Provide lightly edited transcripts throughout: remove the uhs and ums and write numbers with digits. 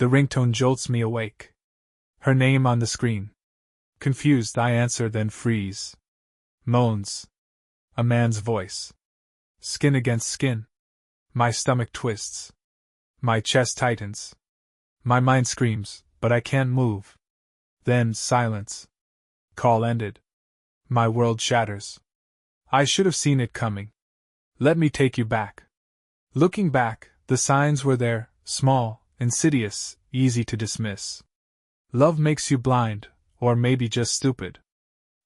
The ringtone jolts me awake. Her name on the screen. Confused, I answer, then freeze. Moans. A man's voice. Skin against skin. My stomach twists. My chest tightens. My mind screams, but I can't move. Then, silence. Call ended. My world shatters. I should have seen it coming. Let me take you back. Looking back, the signs were there, small, insidious, easy to dismiss. Love makes you blind, or maybe just stupid.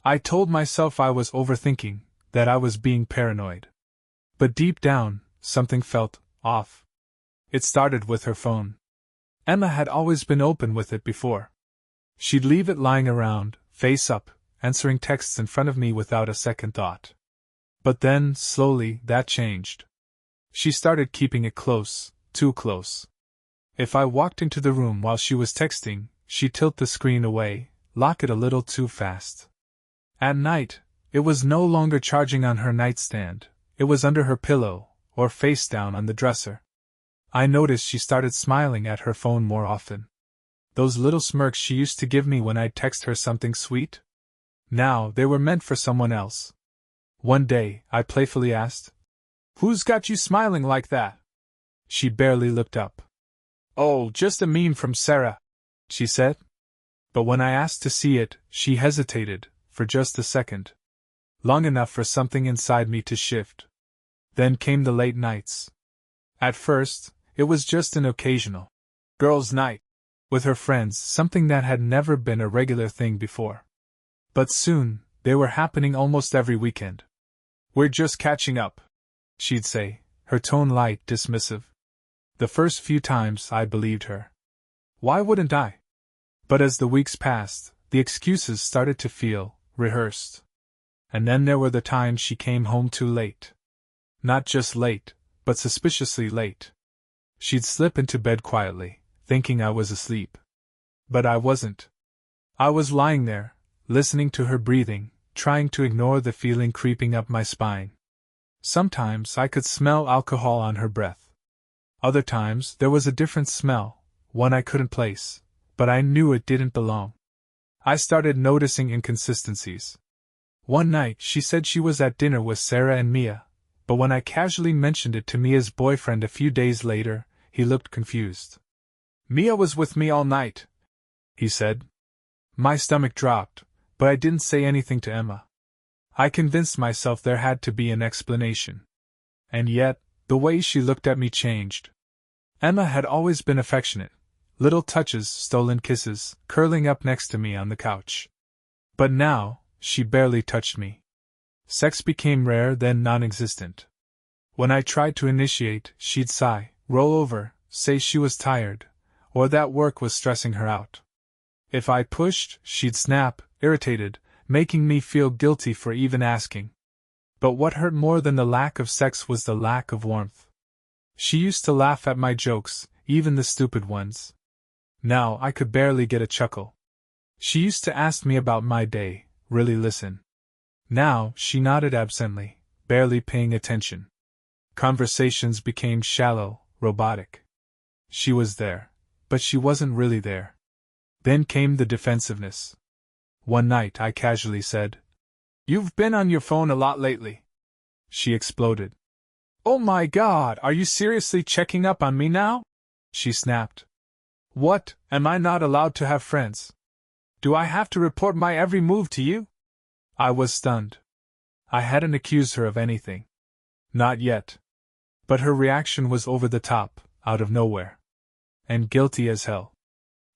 I told myself I was overthinking, that I was being paranoid. But deep down, something felt off. It started with her phone. Emma had always been open with it before. She'd leave it lying around, face up, answering texts in front of me without a second thought. But then, slowly, that changed. She started keeping it close, too close. If I walked into the room while she was texting, she'd tilt the screen away, lock it a little too fast. At night, it was no longer charging on her nightstand, it was under her pillow, or face down on the dresser. I noticed she started smiling at her phone more often. Those little smirks she used to give me when I'd text her something sweet? Now they were meant for someone else. One day, I playfully asked, "Who's got you smiling like that?" She barely looked up. "Oh, just a meme from Sarah," she said. But when I asked to see it, she hesitated, for just a second. Long enough for something inside me to shift. Then came the late nights. At first, it was just an occasional girls' night with her friends, something that had never been a regular thing before. But soon, they were happening almost every weekend. "We're just catching up," she'd say, her tone light, dismissive. The first few times I believed her. Why wouldn't I? But as the weeks passed, the excuses started to feel rehearsed. And then there were the times she came home too late. Not just late, but suspiciously late. She'd slip into bed quietly, thinking I was asleep. But I wasn't. I was lying there, listening to her breathing, trying to ignore the feeling creeping up my spine. Sometimes I could smell alcohol on her breath. Other times there was a different smell, one I couldn't place, but I knew it didn't belong. I started noticing inconsistencies. One night she said she was at dinner with Sarah and Mia, but when I casually mentioned it to Mia's boyfriend a few days later, he looked confused. "Mia was with me all night," he said. My stomach dropped, but I didn't say anything to Emma. I convinced myself there had to be an explanation. And yet, the way she looked at me changed. Emma had always been affectionate. Little touches, stolen kisses, curling up next to me on the couch. But now, she barely touched me. Sex became rare, then non-existent. When I tried to initiate, she'd sigh, roll over, say she was tired, or that work was stressing her out. If I pushed, she'd snap, irritated, making me feel guilty for even asking. But what hurt more than the lack of sex was the lack of warmth. She used to laugh at my jokes, even the stupid ones. Now I could barely get a chuckle. She used to ask me about my day, really listen. Now she nodded absently, barely paying attention. Conversations became shallow, robotic. She was there, but she wasn't really there. Then came the defensiveness. One night I casually said, "You've been on your phone a lot lately." She exploded. "Oh my God, are you seriously checking up on me now?" she snapped. "What, am I not allowed to have friends? Do I have to report my every move to you?" I was stunned. I hadn't accused her of anything. Not yet. But her reaction was over the top, out of nowhere. And guilty as hell.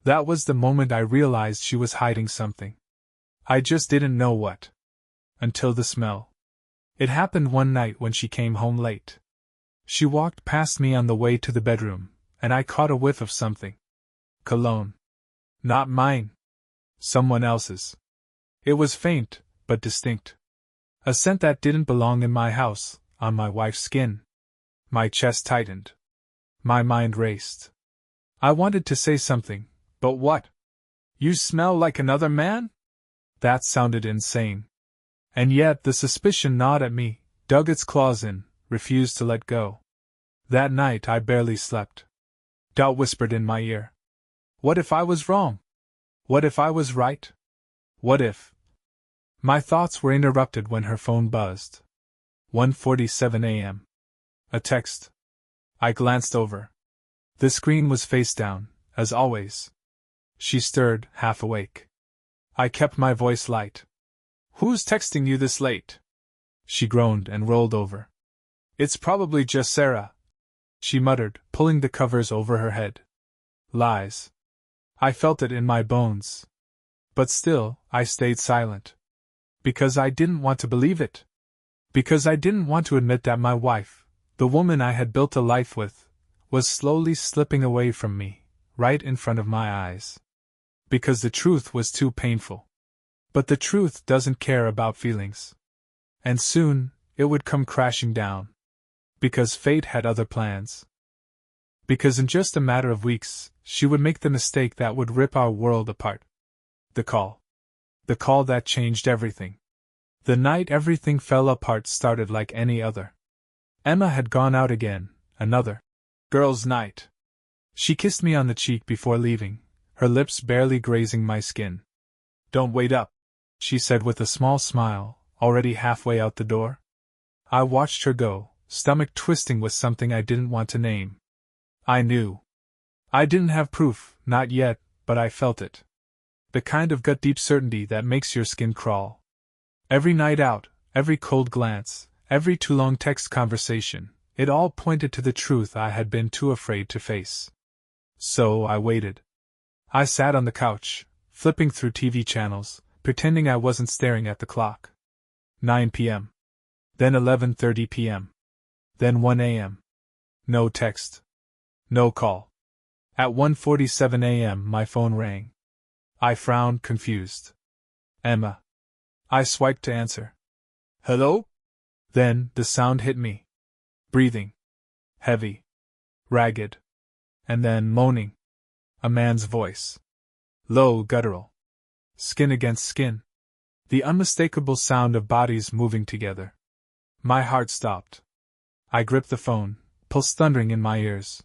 That was the moment I realized she was hiding something. I just didn't know what. Until the smell. It happened one night when she came home late. She walked past me on the way to the bedroom, and I caught a whiff of something. Cologne. Not mine. Someone else's. It was faint, but distinct. A scent that didn't belong in my house, on my wife's skin. My chest tightened. My mind raced. I wanted to say something, but what? "You smell like another man?" That sounded insane. And yet the suspicion gnawed at me, dug its claws in, refused to let go. That night I barely slept. Doubt whispered in my ear. What if I was wrong? What if I was right? What if? My thoughts were interrupted when her phone buzzed. 1:47 a.m. A text. I glanced over. The screen was face down, as always. She stirred, half awake. I kept my voice light. Who's texting you this late? She groaned and rolled over. It's probably just Sarah, she muttered, pulling the covers over her head. Lies. I felt it in my bones. But still, I stayed silent. Because I didn't want to believe it. Because I didn't want to admit that my wife, the woman I had built a life with, was slowly slipping away from me, right in front of my eyes. Because the truth was too painful. But the truth doesn't care about feelings. And soon, it would come crashing down. Because fate had other plans. Because in just a matter of weeks, she would make the mistake that would rip our world apart. The call. The call that changed everything. The night everything fell apart started like any other. Emma had gone out again, another girls' night. She kissed me on the cheek before leaving, her lips barely grazing my skin. Don't wait up, she said with a small smile, already halfway out the door. I watched her go, stomach twisting with something I didn't want to name. I knew. I didn't have proof, not yet, but I felt it. The kind of gut-deep certainty that makes your skin crawl. Every night out, every cold glance, every too long text conversation, it all pointed to the truth I had been too afraid to face. So I waited. I sat on the couch, flipping through TV channels, pretending I wasn't staring at the clock. 9 p.m. Then 11:30 p.m. Then 1 a.m. No text. No call. At 1:47 a.m. my phone rang. I frowned, confused. Emma. I swiped to answer. Hello? Then, the sound hit me. Breathing. Heavy. Ragged. And then moaning. A man's voice. Low, guttural. Skin against skin. The unmistakable sound of bodies moving together. My heart stopped. I gripped the phone, pulse thundering in my ears.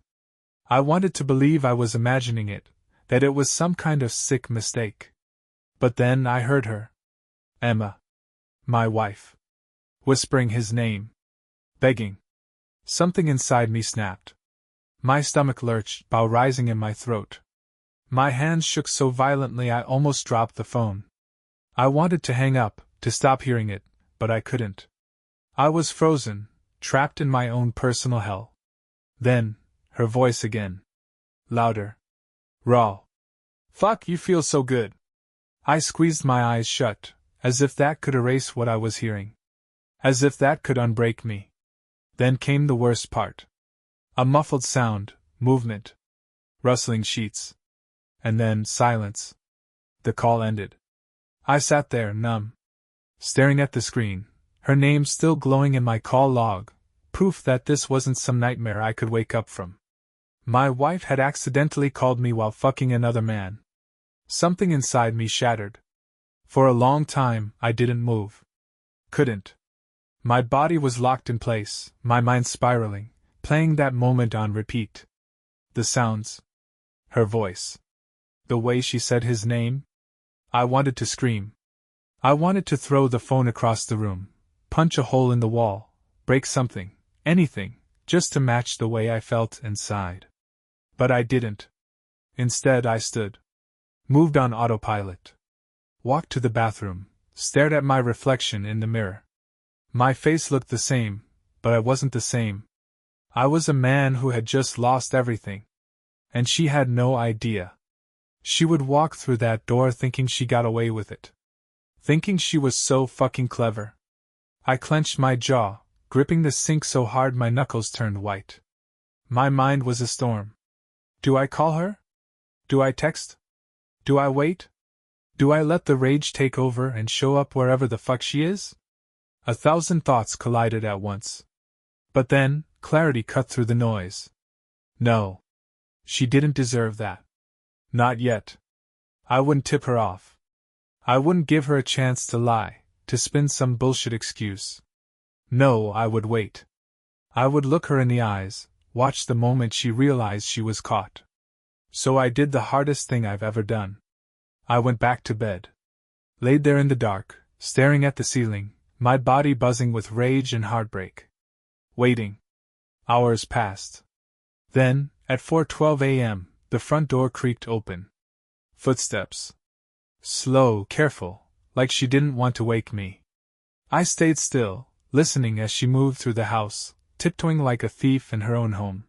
I wanted to believe I was imagining it, that it was some kind of sick mistake. But then I heard her. Emma. My wife. Whispering his name. Begging. Something inside me snapped. My stomach lurched, bow rising in my throat. My hands shook so violently I almost dropped the phone. I wanted to hang up, to stop hearing it, but I couldn't. I was frozen, trapped in my own personal hell. Then, her voice again. Louder. Raw. Fuck, you feel so good. I squeezed my eyes shut, as if that could erase what I was hearing. As if that could unbreak me. Then came the worst part. A muffled sound, movement. Rustling sheets. And then silence. The call ended. I sat there, numb. Staring at the screen, her name still glowing in my call log, proof that this wasn't some nightmare I could wake up from. My wife had accidentally called me while fucking another man. Something inside me shattered. For a long time, I didn't move. Couldn't. My body was locked in place, my mind spiraling, playing that moment on repeat. The sounds. Her voice. The way she said his name. I wanted to scream. I wanted to throw the phone across the room, punch a hole in the wall, break something, anything, just to match the way I felt inside. But I didn't. Instead, I stood. Moved on autopilot. Walked to the bathroom, stared at my reflection in the mirror. My face looked the same, but I wasn't the same. I was a man who had just lost everything. And she had no idea. She would walk through that door thinking she got away with it. Thinking she was so fucking clever. I clenched my jaw, gripping the sink so hard my knuckles turned white. My mind was a storm. Do I call her? Do I text? Do I wait? Do I let the rage take over and show up wherever the fuck she is? 1,000 thoughts collided at once. But then, clarity cut through the noise. No. She didn't deserve that. Not yet. I wouldn't tip her off. I wouldn't give her a chance to lie, to spin some bullshit excuse. No, I would wait. I would look her in the eyes, watch the moment she realized she was caught. So I did the hardest thing I've ever done. I went back to bed. Laid there in the dark, staring at the ceiling, my body buzzing with rage and heartbreak. Waiting. Hours passed. Then, at 4:12 a.m., the front door creaked open. Footsteps. Slow, careful, like she didn't want to wake me. I stayed still, listening as she moved through the house, tiptoeing like a thief in her own home.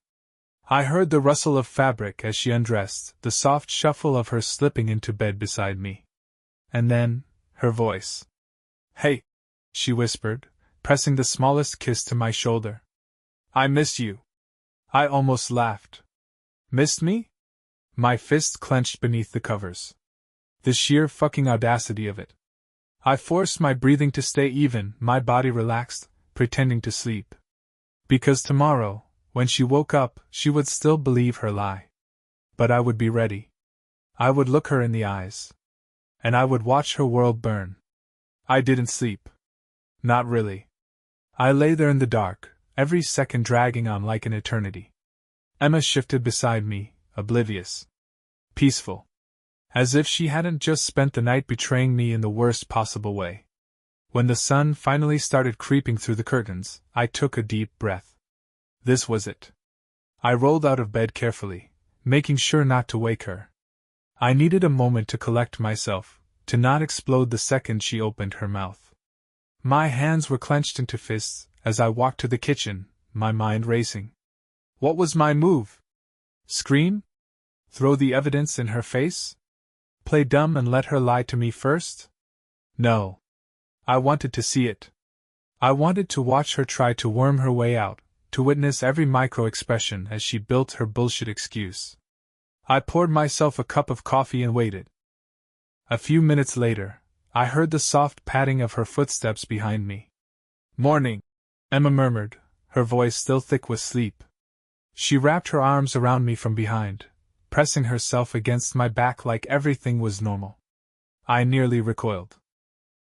I heard the rustle of fabric as she undressed, the soft shuffle of her slipping into bed beside me. And then, her voice. "Hey," she whispered, pressing the smallest kiss to my shoulder. "I miss you." I almost laughed. Missed me? My fist clenched beneath the covers. The sheer fucking audacity of it. I forced my breathing to stay even, my body relaxed, pretending to sleep. Because tomorrow, when she woke up, she would still believe her lie. But I would be ready. I would look her in the eyes. And I would watch her world burn. I didn't sleep. Not really. I lay there in the dark, every second dragging on like an eternity. Emma shifted beside me, oblivious. Peaceful. As if she hadn't just spent the night betraying me in the worst possible way. When the sun finally started creeping through the curtains, I took a deep breath. This was it. I rolled out of bed carefully, making sure not to wake her. I needed a moment to collect myself, to not explode the second she opened her mouth. My hands were clenched into fists as I walked to the kitchen, my mind racing. What was my move? Scream? Throw the evidence in her face? Play dumb and let her lie to me first? No. I wanted to see it. I wanted to watch her try to worm her way out, to witness every micro-expression as she built her bullshit excuse. I poured myself a cup of coffee and waited. A few minutes later, I heard the soft padding of her footsteps behind me. "Morning," Emma murmured, her voice still thick with sleep. She wrapped her arms around me from behind, pressing herself against my back like everything was normal. I nearly recoiled.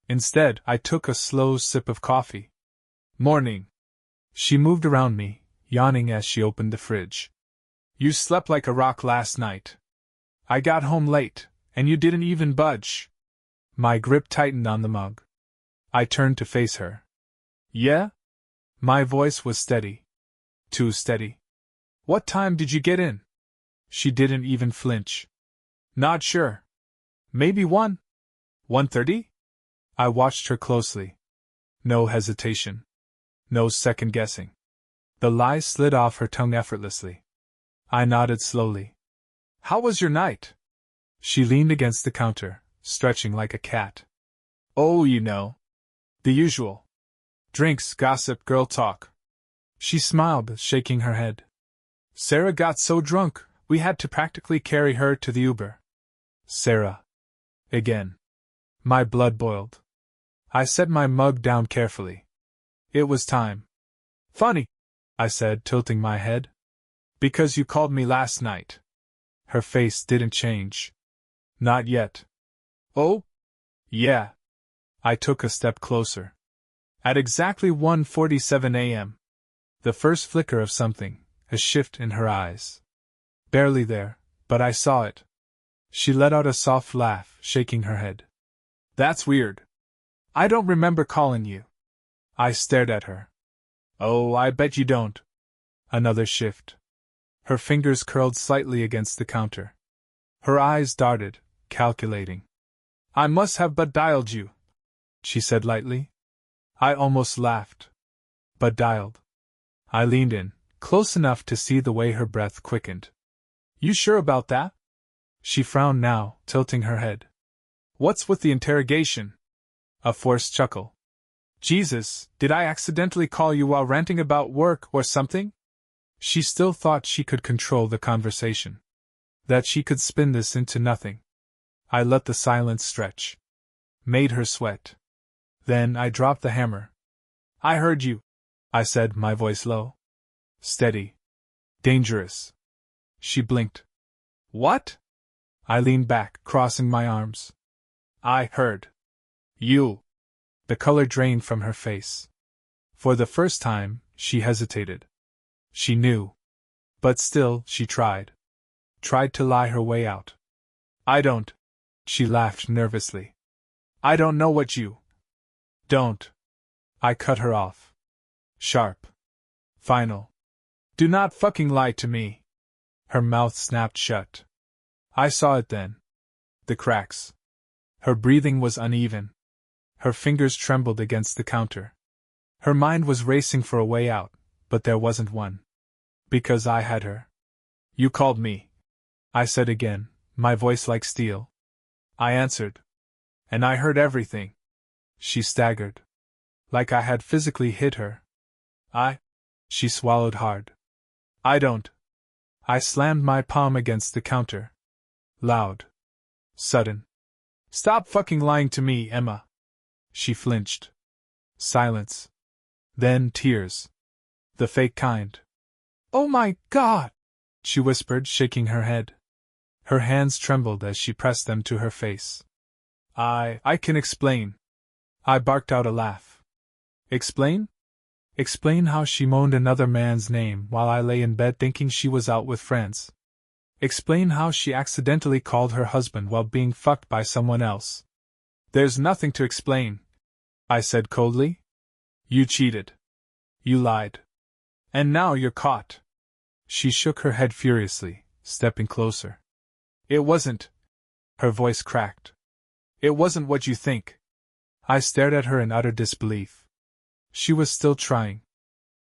Instead, I took a slow sip of coffee. "Morning." She moved around me, yawning as she opened the fridge. "You slept like a rock last night. I got home late, and you didn't even budge." My grip tightened on the mug. I turned to face her. "Yeah?" My voice was steady. Too steady. "What time did you get in?" She didn't even flinch. "Not sure. Maybe 1:30? I watched her closely. No hesitation. No second-guessing. The lie slid off her tongue effortlessly. I nodded slowly. "How was your night?" She leaned against the counter, stretching like a cat. "Oh, you know. The usual. Drinks, gossip, girl talk." She smiled, shaking her head. "Sarah got so drunk, we had to practically carry her to the Uber." Sarah. Again. My blood boiled. I set my mug down carefully. It was time. "Funny," I said, tilting my head. "Because you called me last night." Her face didn't change. "Not yet." "Oh? Yeah." I took a step closer. At exactly 1:47 a.m. The first flicker of something, a shift in her eyes. Barely there, but I saw it. She let out a soft laugh, shaking her head. "That's weird. I don't remember calling you." I stared at her. "Oh, I bet you don't." Another shift. Her fingers curled slightly against the counter. Her eyes darted, calculating. "I must have but dialed you," she said lightly. I almost laughed. But dialed. I leaned in, close enough to see the way her breath quickened. "You sure about that?" She frowned now, tilting her head. "What's with the interrogation?" A forced chuckle. "Jesus, did I accidentally call you while ranting about work or something?" She still thought she could control the conversation. That she could spin this into nothing. I let the silence stretch. Made her sweat. Then I dropped the hammer. "I heard you," I said, my voice low. Steady. Dangerous. She blinked. "What?" I leaned back, crossing my arms. "I heard. You." The color drained from her face. For the first time, she hesitated. She knew. But still, she tried. tried to lie her way out. I don't. She laughed nervously. I don't know what you. Don't. I cut her off. Sharp. Final. Do not fucking lie to me. Her mouth snapped shut. I saw it then. The cracks. Her breathing was uneven. Her fingers trembled against the counter. Her mind was racing for a way out, but there wasn't one. Because I had her. You called me. I said again, my voice like steel. I answered. And I heard everything. She staggered. Like I had physically hit her. She swallowed hard. I don't. I slammed my palm against the counter. Loud. Sudden. Stop fucking lying to me, Emma. She flinched. Silence. Then tears. The fake kind. Oh my God! She whispered, shaking her head. Her hands trembled as she pressed them to her face. I can explain. I barked out a laugh. Explain? Explain how she moaned another man's name while I lay in bed thinking she was out with friends. Explain how she accidentally called her husband while being fucked by someone else. There's nothing to explain, I said coldly. You cheated. You lied. And now you're caught. She shook her head furiously, stepping closer. It wasn't. Her voice cracked. It wasn't what you think. I stared at her in utter disbelief. She was still trying.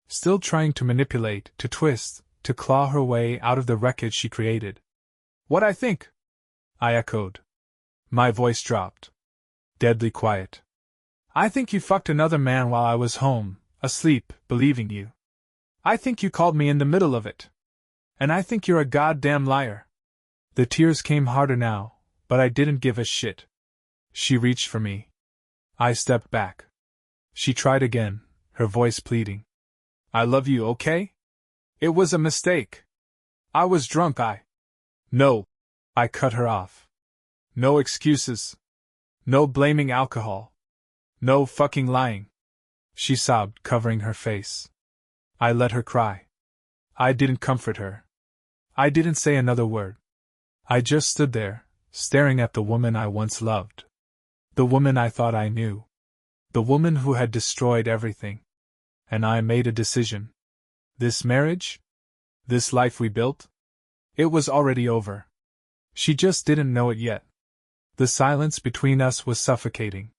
Still trying to manipulate, to twist, to claw her way out of the wreckage she created. What I think? I echoed. My voice dropped. Deadly quiet. I think you fucked another man while I was home, asleep, believing you. I think you called me in the middle of it. And I think you're a goddamn liar. The tears came harder now, but I didn't give a shit. She reached for me. I stepped back. She tried again, her voice pleading. I love you, okay? It was a mistake. I was drunk, No. I cut her off. No excuses. No blaming alcohol. No fucking lying. She sobbed, covering her face. I let her cry. I didn't comfort her. I didn't say another word. I just stood there, staring at the woman I once loved. The woman I thought I knew. The woman who had destroyed everything. And I made a decision. This marriage? This life we built? It was already over. She just didn't know it yet. The silence between us was suffocating.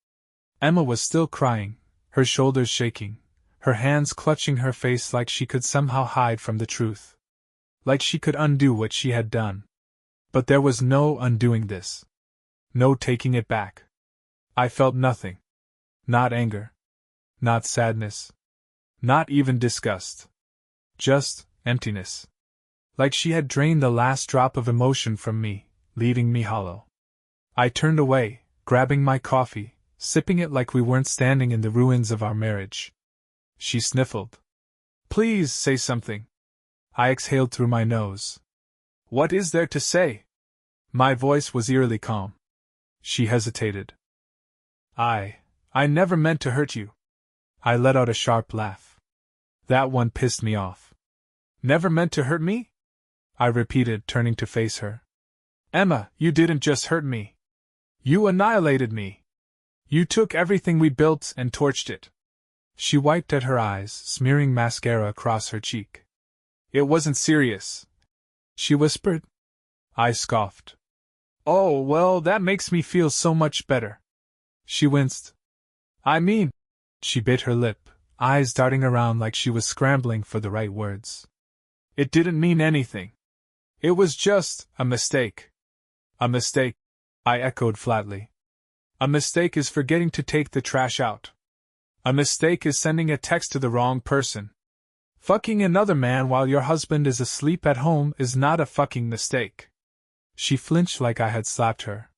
Emma was still crying, her shoulders shaking, her hands clutching her face like she could somehow hide from the truth. Like she could undo what she had done. But there was no undoing this. No taking it back. I felt nothing. Not anger. Not sadness. Not even disgust. Just emptiness. Like she had drained the last drop of emotion from me, leaving me hollow. I turned away, grabbing my coffee, sipping it like we weren't standing in the ruins of our marriage. She sniffled. Please say something. I exhaled through my nose. What is there to say? My voice was eerily calm. She hesitated. I never meant to hurt you. I let out a sharp laugh. That one pissed me off. Never meant to hurt me? I repeated, turning to face her. Emma, you didn't just hurt me. You annihilated me. You took everything we built and torched it. She wiped at her eyes, smearing mascara across her cheek. It wasn't serious, she whispered. I scoffed. Oh, well, that makes me feel so much better. She winced. I mean, she bit her lip, eyes darting around like she was scrambling for the right words. It didn't mean anything. It was just a mistake. A mistake, I echoed flatly. A mistake is forgetting to take the trash out. A mistake is sending a text to the wrong person. Fucking another man while your husband is asleep at home is not a fucking mistake. She flinched like I had slapped her.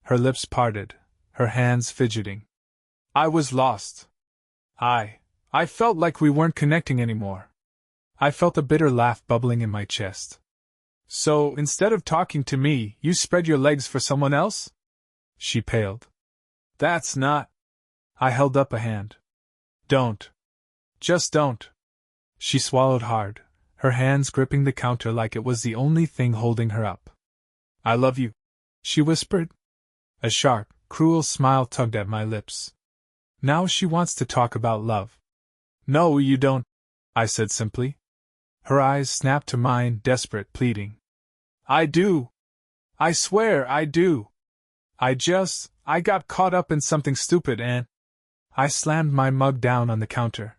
Her lips parted, her hands fidgeting. I was lost. I felt like we weren't connecting anymore. I felt a bitter laugh bubbling in my chest. So, instead of talking to me, you spread your legs for someone else? She paled. That's not. I held up a hand. Don't. Just don't. She swallowed hard, her hands gripping the counter like it was the only thing holding her up. "I love you," she whispered. A sharp, cruel smile tugged at my lips. Now she wants to talk about love. "No, you don't," I said simply. Her eyes snapped to mine, desperate, pleading. "I do. I swear I do. I got caught up in something stupid and—" I slammed my mug down on the counter.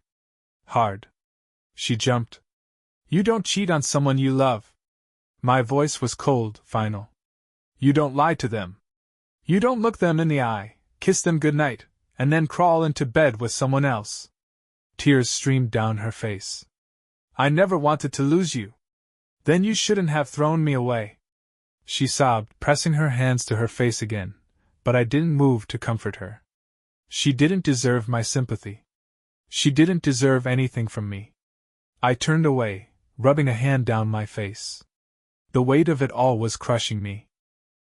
Hard. She jumped. "You don't cheat on someone you love." My voice was cold, final. "You don't lie to them. You don't look them in the eye, kiss them goodnight, and then crawl into bed with someone else." Tears streamed down her face. "I never wanted to lose you. Then you shouldn't have thrown me away." She sobbed, pressing her hands to her face again, but I didn't move to comfort her. She didn't deserve my sympathy. She didn't deserve anything from me. I turned away, rubbing a hand down my face. The weight of it all was crushing me.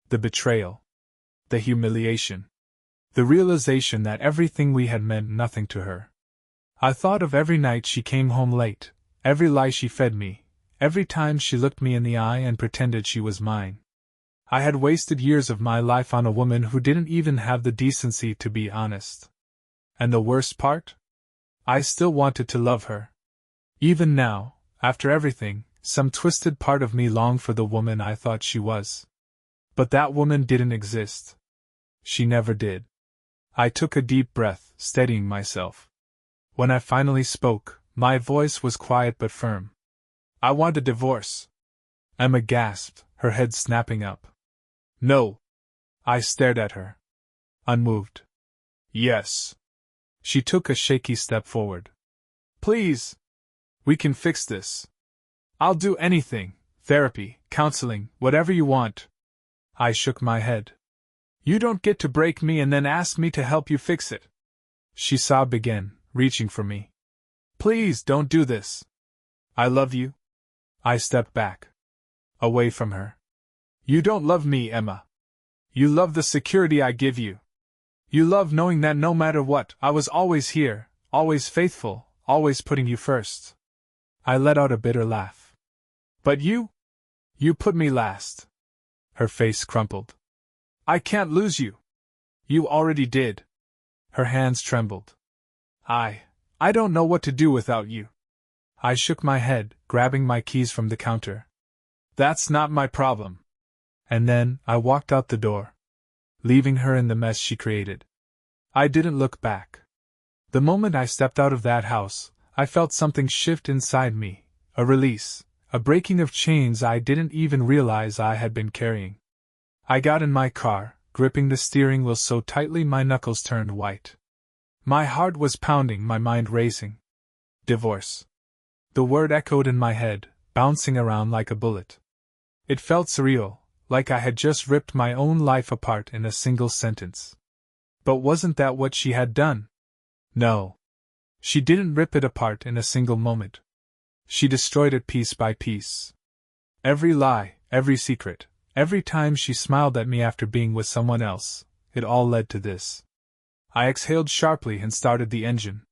The betrayal. The humiliation. The realization that everything we had meant nothing to her. I thought of every night she came home late, every lie she fed me, every time she looked me in the eye and pretended she was mine. I had wasted years of my life on a woman who didn't even have the decency to be honest. And the worst part? I still wanted to love her. Even now, after everything, some twisted part of me longed for the woman I thought she was. But that woman didn't exist. She never did. I took a deep breath, steadying myself. When I finally spoke, my voice was quiet but firm. "I want a divorce." Emma gasped, her head snapping up. "No." I stared at her. Unmoved. "Yes." She took a shaky step forward. "Please. We can fix this. I'll do anything, therapy, counseling, whatever you want." I shook my head. "You don't get to break me and then ask me to help you fix it." She sobbed again, reaching for me. "Please don't do this. I love you." I stepped back. Away from her. "You don't love me, Emma. You love the security I give you. You love knowing that no matter what, I was always here, always faithful, always putting you first." I let out a bitter laugh. "But you put me last." Her face crumpled. "I can't lose you. You already did." Her hands trembled. I don't know what to do without you." I shook my head, grabbing my keys from the counter. "That's not my problem." And then I walked out the door, leaving her in the mess she created. I didn't look back. The moment I stepped out of that house, I felt something shift inside me, a release, a breaking of chains I didn't even realize I had been carrying. I got in my car, gripping the steering wheel so tightly my knuckles turned white. My heart was pounding, my mind racing. Divorce. The word echoed in my head, bouncing around like a bullet. It felt surreal, like I had just ripped my own life apart in a single sentence. But wasn't that what she had done? No. She didn't rip it apart in a single moment. She destroyed it piece by piece. Every lie, every secret, every time she smiled at me after being with someone else, it all led to this. I exhaled sharply and started the engine.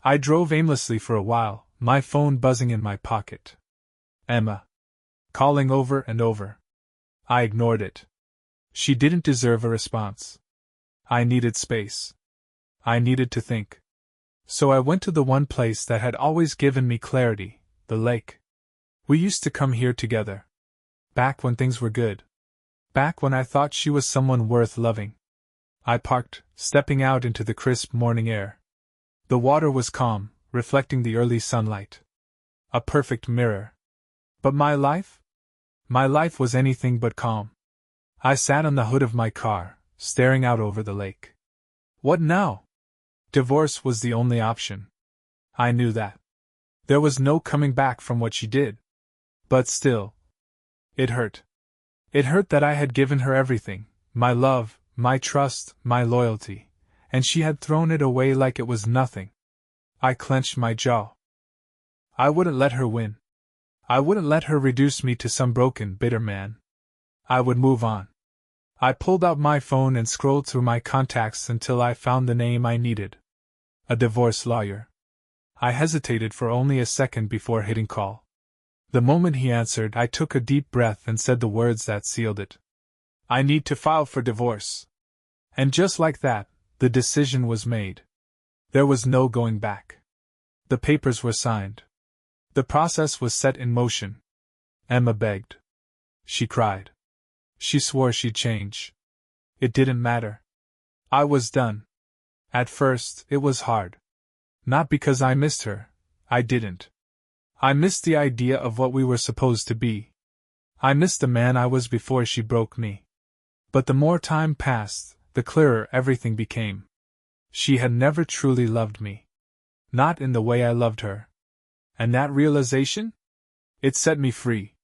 I drove aimlessly for a while, my phone buzzing in my pocket. Emma. Calling over and over. I ignored it. She didn't deserve a response. I needed space. I needed to think. So I went to the one place that had always given me clarity, the lake. We used to come here together. Back when things were good. Back when I thought she was someone worth loving. I parked, stepping out into the crisp morning air. The water was calm, reflecting the early sunlight. A perfect mirror. But my life? My life was anything but calm. I sat on the hood of my car, staring out over the lake. What now? Divorce was the only option. I knew that. There was no coming back from what she did. But still. It hurt. It hurt that I had given her everything, my love, my trust, my loyalty, and she had thrown it away like it was nothing. I clenched my jaw. I wouldn't let her win. I wouldn't let her reduce me to some broken, bitter man. I would move on. I pulled out my phone and scrolled through my contacts until I found the name I needed. A divorce lawyer. I hesitated for only a second before hitting call. The moment he answered, I took a deep breath and said the words that sealed it. I need to file for divorce. And just like that, the decision was made. There was no going back. The papers were signed. The process was set in motion. Emma begged. She cried. She swore she'd change. It didn't matter. I was done. At first, it was hard. Not because I missed her. I didn't. I missed the idea of what we were supposed to be. I missed the man I was before she broke me. But the more time passed, the clearer everything became. She had never truly loved me. Not in the way I loved her. And that realization? It set me free.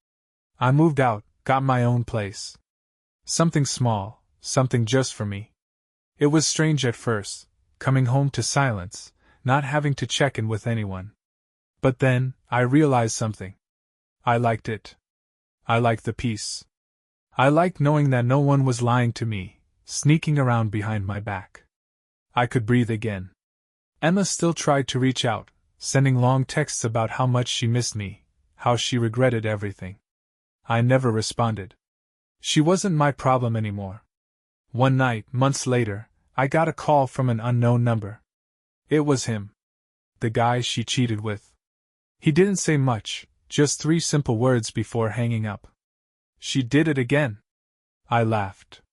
I moved out, got my own place. Something small, something just for me. It was strange at first, coming home to silence, not having to check in with anyone. But then, I realized something. I liked it. I liked the peace. I liked knowing that no one was lying to me, sneaking around behind my back. I could breathe again. Emma still tried to reach out, sending long texts about how much she missed me, how she regretted everything. I never responded. She wasn't my problem anymore. One night, months later, I got a call from an unknown number. It was him. The guy she cheated with. He didn't say much, just 3 simple words before hanging up. She did it again. I laughed.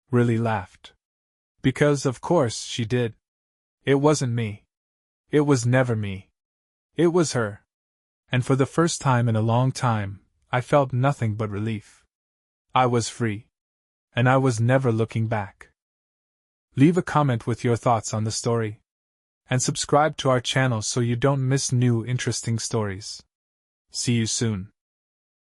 Really laughed. Because, of course, she did. It wasn't me. It was never me. It was her. And for the first time in a long time, I felt nothing but relief. I was free. And I was never looking back. Leave a comment with your thoughts on the story. And subscribe to our channel so you don't miss new interesting stories. See you soon.